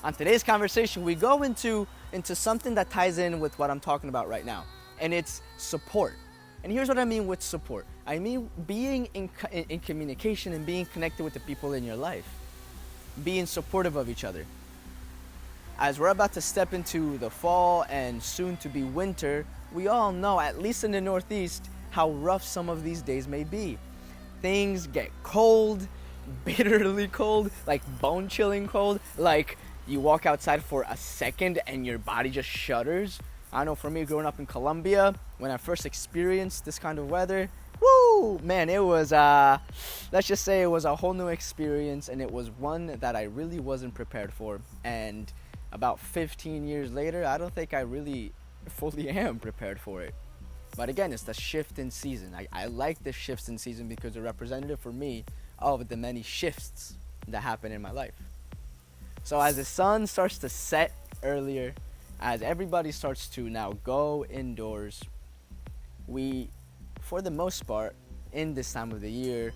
On today's conversation, we go into something that ties in with what I'm talking about right now, and it's support. And here's what I mean with support. I mean being in communication and being connected with the people in your life, being supportive of each other. As we're about to step into the fall and soon to be winter, we all know, at least in the Northeast, how rough some of these days may be. Things get cold, bitterly cold, like bone-chilling cold, like you walk outside for a second and your body just shudders. I know for me, growing up in Colombia, when I first experienced this kind of weather, woo, man, it was, let's just say it was a whole new experience, and it was one that I really wasn't prepared for. And about 15 years later, I don't think I really fully am prepared for it. But again, it's the shift in season. I like the shifts in season because they're representative for me of the many shifts that happen in my life. So as the sun starts to set earlier, as everybody starts to now go indoors, we, for the most part, in this time of the year,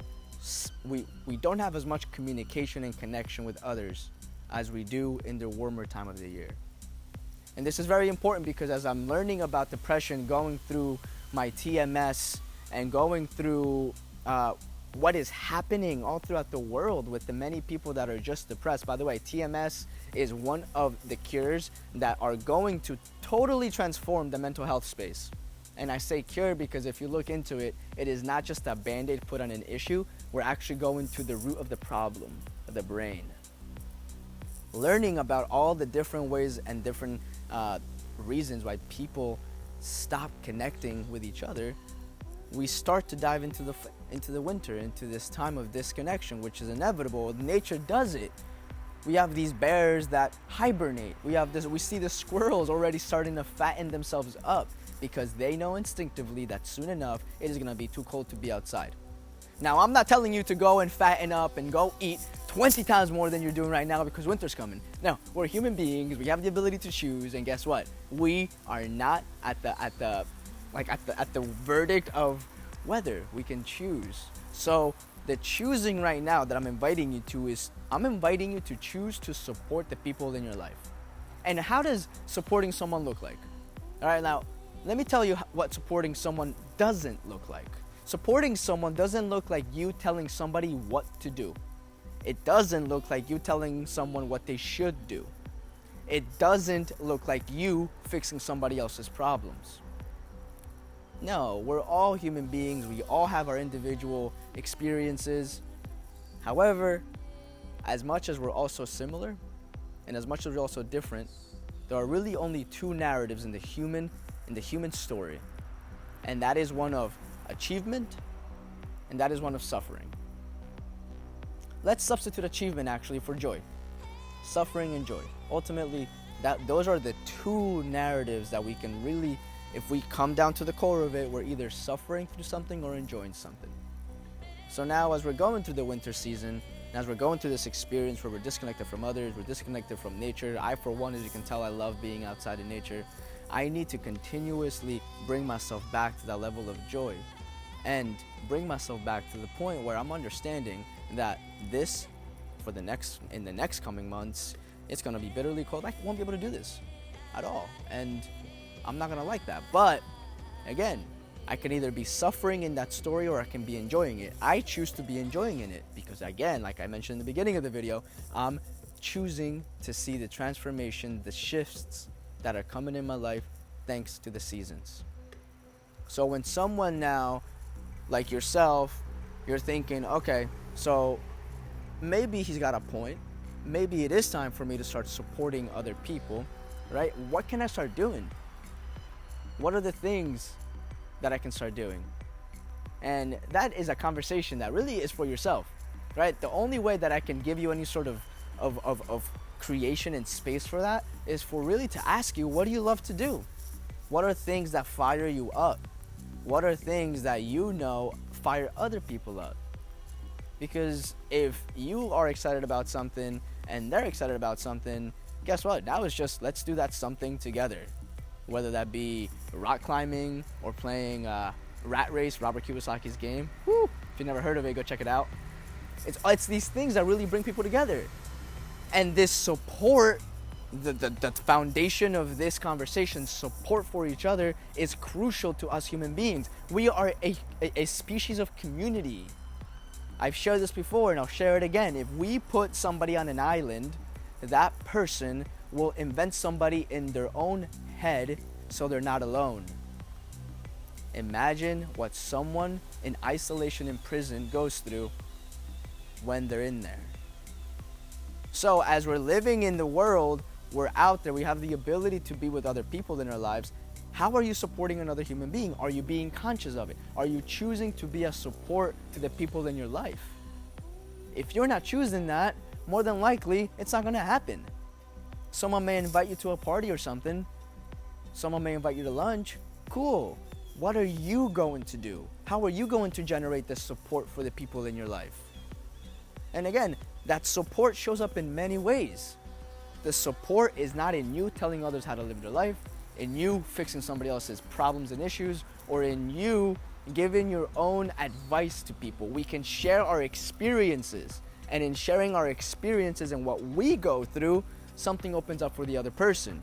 we don't have as much communication and connection with others as we do in the warmer time of the year. And this is very important because as I'm learning about depression, going through my TMS and going through what is happening all throughout the world with the many people that are just depressed. By the way, TMS is one of the cures that are going to totally transform the mental health space. And I say cure because if you look into it, it is not just a band-aid put on an issue. We're actually going to the root of the problem, of the brain. Learning about all the different ways and different reasons why people stop connecting with each other, we start to dive into the winter, into this time of disconnection, which is inevitable. Nature does it. We have these bears that hibernate. We see the squirrels already starting to fatten themselves up because they know instinctively that soon enough it is going to be too cold to be outside. Now, I'm not telling you to go and fatten up and go eat 20 times more than you're doing right now because winter's coming. No, we're human beings. We have the ability to choose, and guess what? We are not at the verdict of whether we can choose. So the choosing right now that I'm inviting you to is I'm inviting you to choose to support the people in your life. And how does supporting someone look like? All right, now let me tell you what supporting someone doesn't look like. Supporting someone doesn't look like you telling somebody what to do. It doesn't look like you telling someone what they should do. It doesn't look like you fixing somebody else's problems. No, we're all human beings. We all have our individual experiences. However, as much as we're also similar and as much as we're also different, there are really only two narratives in the human story. And that is one of achievement, and that is one of suffering. Let's substitute achievement actually for joy. Suffering and joy. Ultimately, those are the two narratives that we can really, if we come down to the core of it, we're either suffering through something or enjoying something. So now as we're going through the winter season, and as we're going through this experience where we're disconnected from others, we're disconnected from nature, I for one, as you can tell, I love being outside in nature, I need to continuously bring myself back to that level of joy and bring myself back to the point where I'm understanding that in the next coming months, it's gonna be bitterly cold. I won't be able to do this at all. And I'm not gonna like that. But again, I can either be suffering in that story or I can be enjoying it. I choose to be enjoying in it because again, like I mentioned in the beginning of the video, I'm choosing to see the transformation, the shifts that are coming in my life thanks to the seasons. So when someone now, like yourself, you're thinking, okay, so maybe he's got a point. Maybe it is time for me to start supporting other people, right? What can I start doing? What are the things that I can start doing? And that is a conversation that really is for yourself, right? The only way that I can give you any sort of creation and space for that is for really to ask you, what do you love to do? What are things that fire you up? What are things that you know fire other people up? Because if you are excited about something and they're excited about something, guess what? Now it's just let's do that something together. Whether that be rock climbing or playing Rat Race, Robert Kiyosaki's game. Woo! If you've never heard of it, go check it out. It's these things that really bring people together. And this support the foundation of this conversation, support for each other, is crucial to us human beings. We are a species of community. I've shared this before and I'll share it again. If we put somebody on an island, that person will invent somebody in their own head so they're not alone. Imagine what someone in isolation in prison goes through when they're in there. So as we're living in the world, we're out there, we have the ability to be with other people in our lives. How are you supporting another human being? Are you being conscious of it? Are you choosing to be a support to the people in your life? If you're not choosing that, more than likely, it's not gonna happen. Someone may invite you to a party or something. Someone may invite you to lunch. Cool. What are you going to do? How are you going to generate the support for the people in your life? And again, that support shows up in many ways. The support is not in you telling others how to live their life, in you fixing somebody else's problems and issues, or in you giving your own advice to people. We can share our experiences, and in sharing our experiences and what we go through, something opens up for the other person.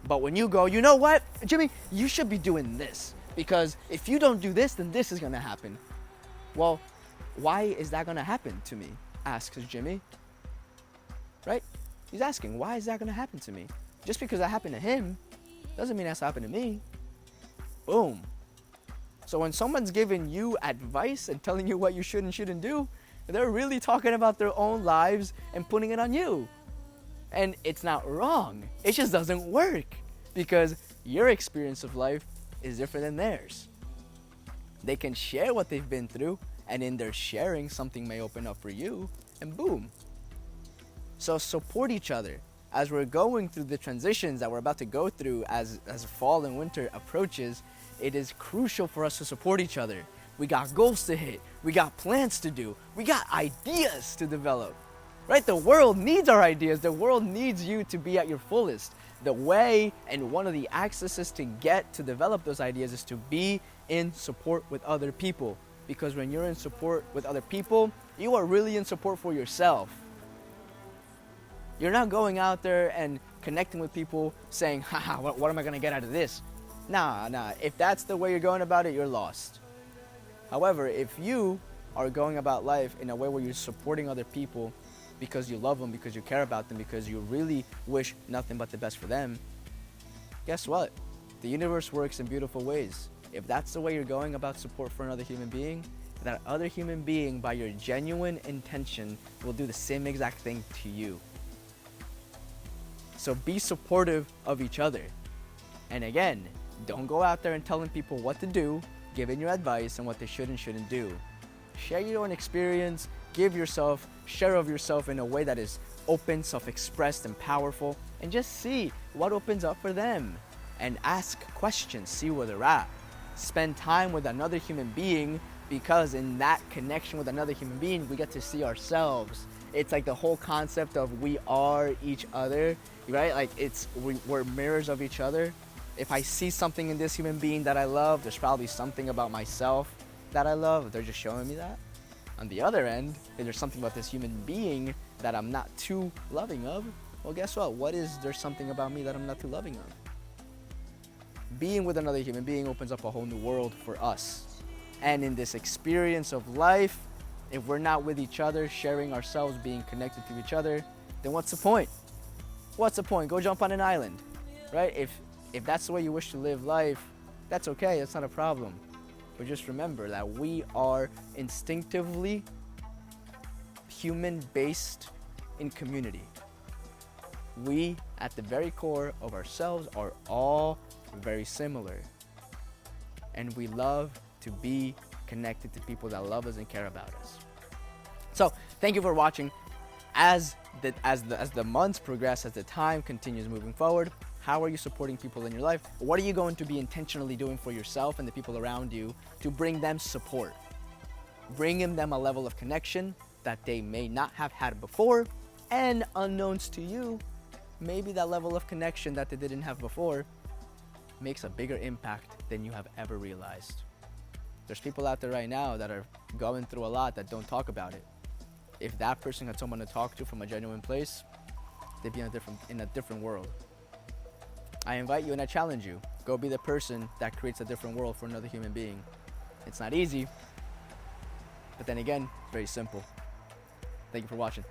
But when you go, you know what, Jimmy, you should be doing this, because if you don't do this, then this is gonna happen. Well, why is that gonna happen to me? Asks Jimmy. Right? He's asking, why is that gonna happen to me? Just because that happened to him doesn't mean that's happened to me. Boom. So when someone's giving you advice and telling you what you should and shouldn't do, they're really talking about their own lives and putting it on you. And it's not wrong. It just doesn't work because your experience of life is different than theirs. They can share what they've been through, and in their sharing, something may open up for you, and boom. So support each other. As we're going through the transitions that we're about to go through as fall and winter approaches, it is crucial for us to support each other. We got goals to hit. We got plans to do. We got ideas to develop. Right? The world needs our ideas. The world needs you to be at your fullest. The way and one of the accesses to get to develop those ideas is to be in support with other people. Because when you're in support with other people, you are really in support for yourself. You're not going out there and connecting with people saying, haha, what am I going to get out of this? Nah. If that's the way you're going about it, you're lost. However, if you are going about life in a way where you're supporting other people because you love them, because you care about them, because you really wish nothing but the best for them, guess what? The universe works in beautiful ways. If that's the way you're going about support for another human being, that other human being, by your genuine intention, will do the same exact thing to you. So be supportive of each other. And again, don't go out there and telling people what to do, giving your advice on what they should and shouldn't do. Share your own experience, share of yourself in a way that is open, self-expressed, and powerful, and just see what opens up for them. And ask questions, see where they're at. Spend time with another human being, because in that connection with another human being, we get to see ourselves. It's like the whole concept of we are each other, right? Like we're mirrors of each other. If I see something in this human being that I love, there's probably something about myself that I love. They're just showing me that. On the other end, if there's something about this human being that I'm not too loving of, well, guess what? There's something about me that I'm not too loving of? Being with another human being opens up a whole new world for us. And in this experience of life, if we're not with each other, sharing ourselves, being connected to each other, then what's the point? What's the point? Go jump on an island, right? If that's the way you wish to live life, that's okay, that's not a problem. But just remember that we are instinctively human-based in community. We, at the very core of ourselves, are all very similar. And we love to be connected to people that love us and care about us. So, thank you for watching. As the months progress, as the time continues moving forward, how are you supporting people in your life? What are you going to be intentionally doing for yourself and the people around you to bring them support? Bringing them a level of connection that they may not have had before, and unknowns to you, maybe that level of connection that they didn't have before makes a bigger impact than you have ever realized. There's people out there right now that are going through a lot that don't talk about it. If that person had someone to talk to from a genuine place, they'd be in a different world. I invite you and I challenge you. Go be the person that creates a different world for another human being. It's not easy, but then again, it's very simple. Thank you for watching.